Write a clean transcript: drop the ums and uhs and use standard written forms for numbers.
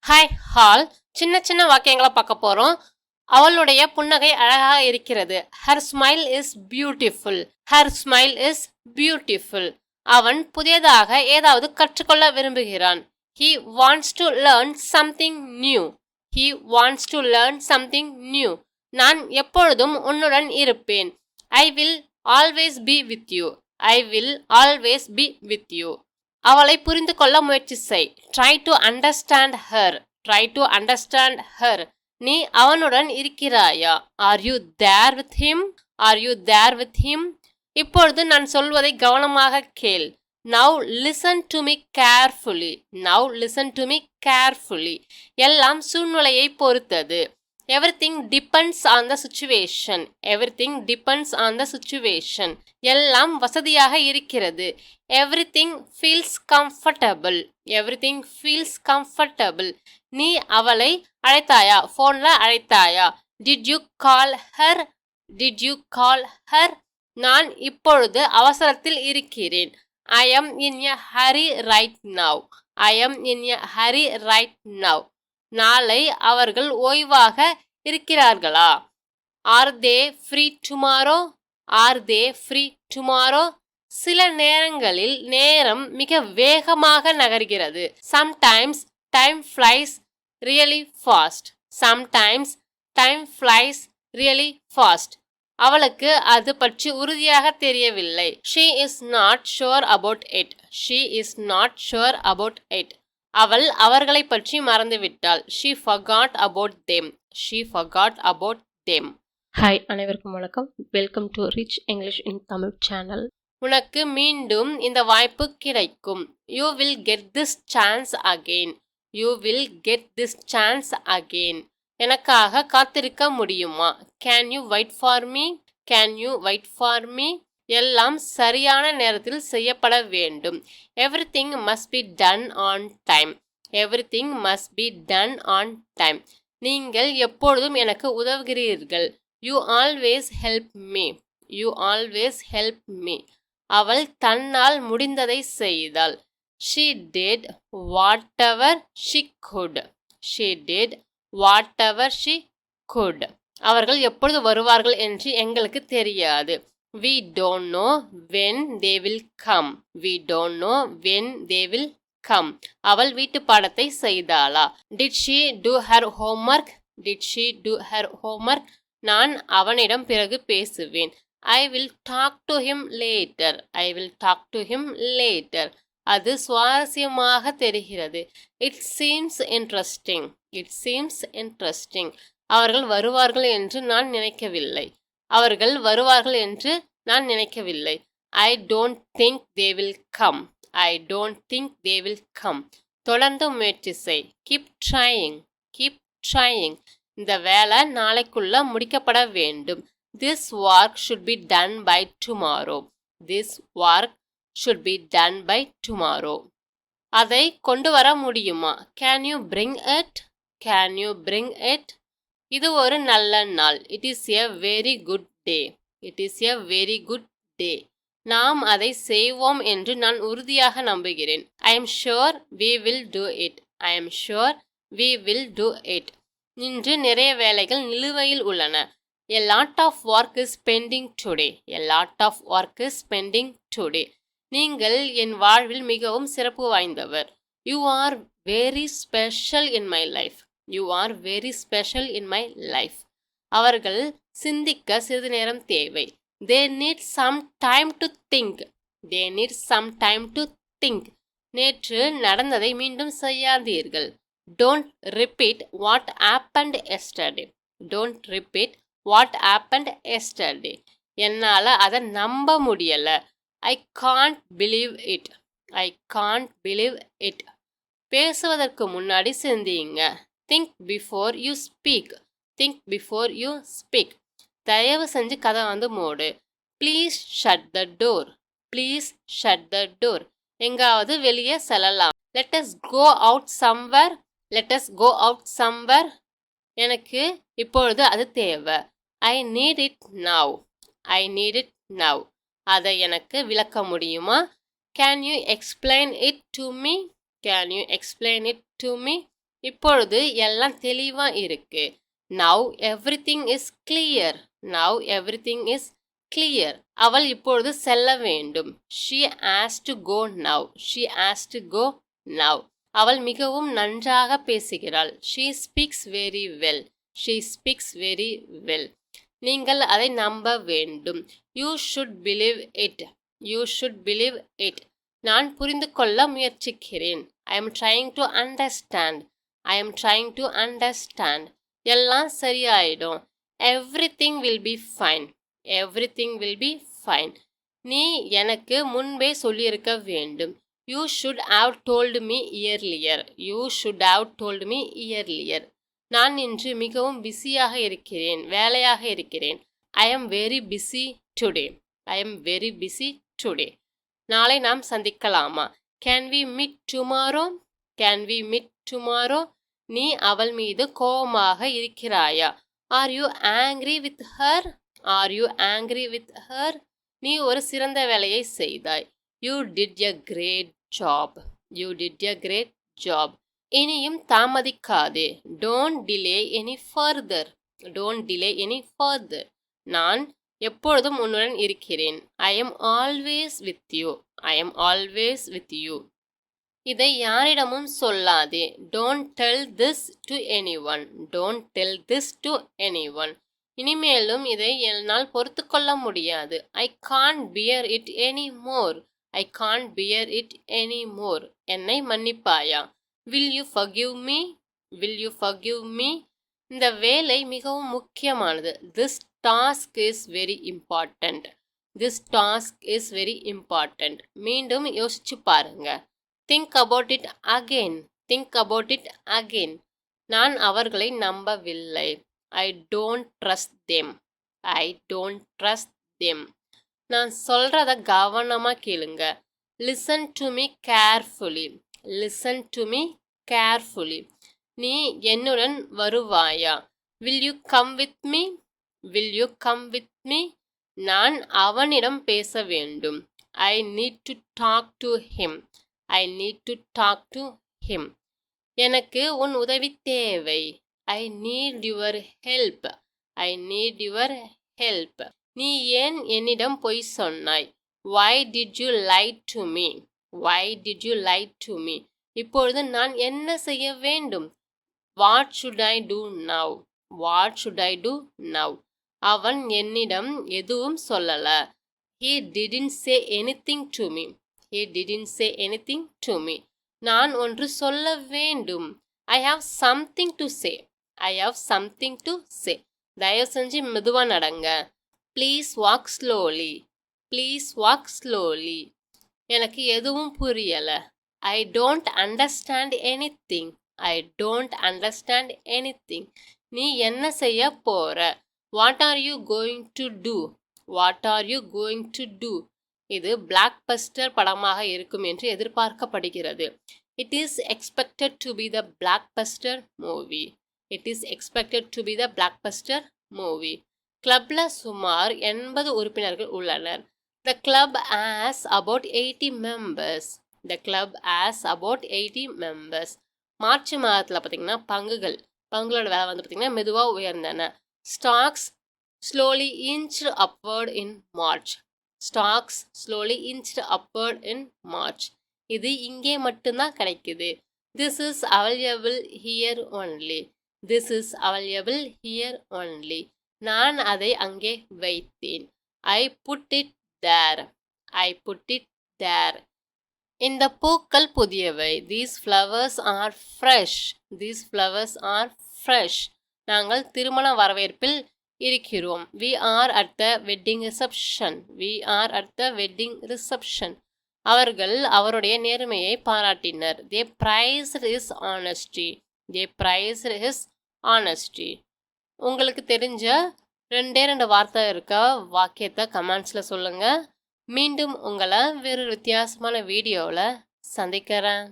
Hi hall சின்ன சின்ன வாக்கியங்களை பார்க்க போறோம். அவளுடைய புன்னகை அழகாக இருக்கிறது. Her smile is beautiful. Her smile is beautiful. அவன் புதியதாக ஏதாவது கற்றுக்கொள்ள விரும்புகிறான். He wants to learn something new. He wants to learn something new. நான் எப்பொழுதும் உன்னுடன் இருப்பேன். I will always be with you. I will always be with you. அவளை புரிந்து கொள்ள முயற்சி செய். Try to understand her. Try to understand her. நீ அவனுடன் இருக்கிறாயா? Are you there with him? Are you there with him? இப்பொழுது நான் சொல்வதை கவனமாக கேள். Now listen to me carefully. Now listen to me carefully. எல்லாம் சூழ்நிலையை பொறுத்தது. Everything depends on the situation. Everything depends on the situation. எல்லாம் வசதியாக இருக்கிறது. Everything feels comfortable. Everything feels comfortable. நீ அவளை அழைத்தாயா? போன்ல அழைத்தாயா? Did you call her? Did you call her? நான் இப்பொழுது அவசரத்தில் இருக்கிறேன். I am in a hurry right now. I am in a hurry right now. நாளை அவர்கள் ஓய்வாக இருக்கிறார்களா? Are they free tomorrow? Are they free tomorrow? சில நேரங்களில் நேரம் மிக வேகமாக நகர்கிறது. Sometimes time flies really fast. Sometimes time flies really fast. அவளுக்கு அது பற்றி உறுதியாக தெரியவில்லை. She is not sure about it. She is not sure about it. அவள் அவர்களை பற்றி மறந்துவிட்டாள். She forgot about them. She forgot about them. Hi, அனைவருக்கும் வணக்கம். Welcome to rich English in Tamil channel. உனக்கு மீண்டும் இந்த வாய்ப்பு கிடைக்கும். You will get this chance again. You will get this chance again. எனக்காக காத்திருக்க முடியுமா? Can you wait for me? Can you wait for me? எல்லாம் சரியான நேரத்தில் செய்யப்பட வேண்டும். Everything must be done on time. Everything must be done on time. நீங்கள் எப்பொழுதும் எனக்கு உதவுகிறீர்கள். You always help me. You always help me. அவள் தன்னால் முடிந்ததை செய்தாள். She did whatever she could. She did whatever she could. அவர்கள் எப்பொழுது வருவார்கள் என்று எங்களுக்கு தெரியாது. We don't know when they will come. We don't know when they will come. அவள் வீட்டு பாடத்தை செய்தாளா? Did she do her homework? Did she do her homework? நான் அவனிடம் பிறகு பேசுவேன். I will talk to him later. I will talk to him later. அது சுவாரஸ்யமாக தெரிகிறது. It seems interesting. It seems interesting. அவர்கள் வருவார்கள் என்று நான் நினைக்கவில்லை. அவர்கள் வருவார்கள் என்று நான் நினைக்கவில்லை. I don't think they will come. I don't think they will come. தொடர்ந்து முயற்சி செய். Keep trying. Keep trying. இந்த வேலை நாளைக்குள்ள முடிக்கப்பட வேண்டும். This work should be done by tomorrow. This work should be done by tomorrow. அதை கொண்டு வர முடியுமா? Can you bring it? Can you bring it? இது ஒரு நல்ல நாள். It is a very good day. It is a very good day. நாம் அதை செய்வோம் என்று நான் உறுதியாக நம்புகிறேன். I am sure we will do it. I am sure we will do it. இன்று நிறைய வேலைகள் நிலுவையில் உள்ளன. A lot of work is pending today. A lot of work is pending today. நீங்கள் என் வாழ்வில் மிகவும் சிறப்பு வாய்ந்தவர். You are very special in my life. You are very special in my life. அவர்கள் சிந்திக்க சிறிது நேரம் தேவை. They need some time to think. They need some time to think. நேற்று நடந்ததை மீண்டும் செய்யாதீர்கள். Don't repeat what happened yesterday. Don't repeat what happened yesterday. என்னால அதை நம்ப முடியல. I can't believe it. I can't believe it. பேசுவதற்கு முன்னாடி சிந்தியுங்க. Think before you speak. Think before you speak. தயவு செஞ்சு கதை மூடு. Please shut the door. Please shut the door. எங்காவது வெளியே செல்லலாம். Let us go out somewhere. Let us go out somewhere. எனக்கு இப்பொழுது அது தேவை. I need it now. I need it now. அதை எனக்கு விளக்க முடியுமா? Can you explain it to me? Can you explain it to me? இப்பொழுது எல்லாம் தெளிவா இருக்கு. Now everything is clear. Now everything is clear. அவள் இப்பொழுது செல்ல வேண்டும். She has to go now. She has to go now. அவள் மிகவும் நன்றாக பேசுகிறாள். She speaks very well. She speaks very well. நீங்கள் அதை நம்ப வேண்டும். You should believe it. You should believe it. நான் புரிந்து கொள்ள முயற்சிக்கிறேன். I am trying to understand. I am trying to understand. எல்லாம் சரியாயிடும். Everything will be fine. Everything will be fine. நீ எனக்கு முன்பே சொல்லியிருக்க வேண்டும். You should have told me earlier. You should have told me earlier. நான் இன்று மிகவும் பிஸியாக இருக்கிறேன். வேலையாக இருக்கிறேன். I am very busy today. I am very busy today. நாளை நாம் சந்திக்கலாமா? Can we meet tomorrow? Can we meet tomorrow? நீ அவள் மீது கோபமாக இருக்கிறாயா? Are you angry with her? Are you angry with her? நீ ஒரு சிறந்த வேலையை செய்தாய். You did a great job. You did a great job. இனியும் தாமதிக்காதே. Don't delay any further. Don't delay any further. நான் எப்பொழுதும் உன்னுடன் இருக்கிறேன். I am always with you. I am always with you. இதை யாரிடமும் சொல்லாதே. Don't tell this to anyone. Don't tell this to anyone. இனிமேலும் இதை என்னால் பொறுத்துக்கொள்ள முடியாது. I can't bear it anymore. I can't bear it anymore. என்னை மன்னிப்பாயா? Will you forgive me? Will you forgive me? இந்த வேலை மிகவும் முக்கியமானது. This task is very important. This task is very important. மீண்டும் யோசிச்சு பாருங்க. Think about it again. Think about it again. நான் அவர்களை நம்பவில்லை. I don't trust them. I don't trust them. நான் சொல்றத கவனமா கேளுங்க. Listen to me carefully. Listen to me carefully. நீ என்னுடன் வருவாயா? Will you come with me? Will you come with me? நான் அவனிடம் பேச வேண்டும். I need to talk to him. I need to talk to him. எனக்கு உன் உதவி தேவை. I need your help. I need your help. நீ ஏன் என்னிடம் பொய் சொன்னாய்? Why did you lie to me? Why did you lie to me? இப்பொழுது நான் என்ன செய்ய வேண்டும்? What should I do now? What should I do now? அவன் என்னிடம் எதுவும் சொல்லல. He didn't say anything to me. He didn't say anything to me. நான் ஒன்று சொல்ல வேண்டும். I have something to say. I have something to say. தயவு செஞ்சு மெதுவா நடங்க. Please walk slowly. Please walk slowly. எனக்கு எதுவும் புரியல. I don't understand anything. I don't understand anything. நீ என்ன செய்ய போற? What are you going to do? What are you going to do? இது பிளாக்பஸ்டர் படமாக இருக்கும் என்று எதிர்பார்க்கப்படுகிறது. It is expected to be the blockbuster movie. It is expected to be the blockbuster movie. கிளப்ல சுமார் 80 உறுப்பினர்கள் உள்ளனர். The club has about 80 members. The club has about 80 members. March மாதத்தில் பார்த்தீங்கன்னா பங்குகளோட விலை வந்து பார்த்தீங்கன்னா மெதுவாக உயர்ந்தன. Stocks slowly inched upward in March. Stocks slowly inched upward in March. இது இங்கே மட்டும்தான் கிடைக்குது. This is available here only. This is available here only. நான் அதை அங்கே வைத்தேன். I put it there. I put it there. இந்த பூக்கள் புதியவை. These flowers are fresh. These flowers are fresh. நாங்கள் திருமண வரவேற்பில் இருக்கிறோம். We are at the wedding reception. We are at the wedding reception. அவர்கள் அவருடைய நேர்மையை பாராட்டினர். They praised his honesty. They praised his honesty. உங்களுக்கு தெரிஞ்ச 2 வார்த்தை இருக்க வாக்கியத்தை கமெண்ட்ஸில் சொல்லுங்கள். மீண்டும் உங்களை வேறு வித்தியாசமான வீடியோவில் சந்திக்கிறேன்.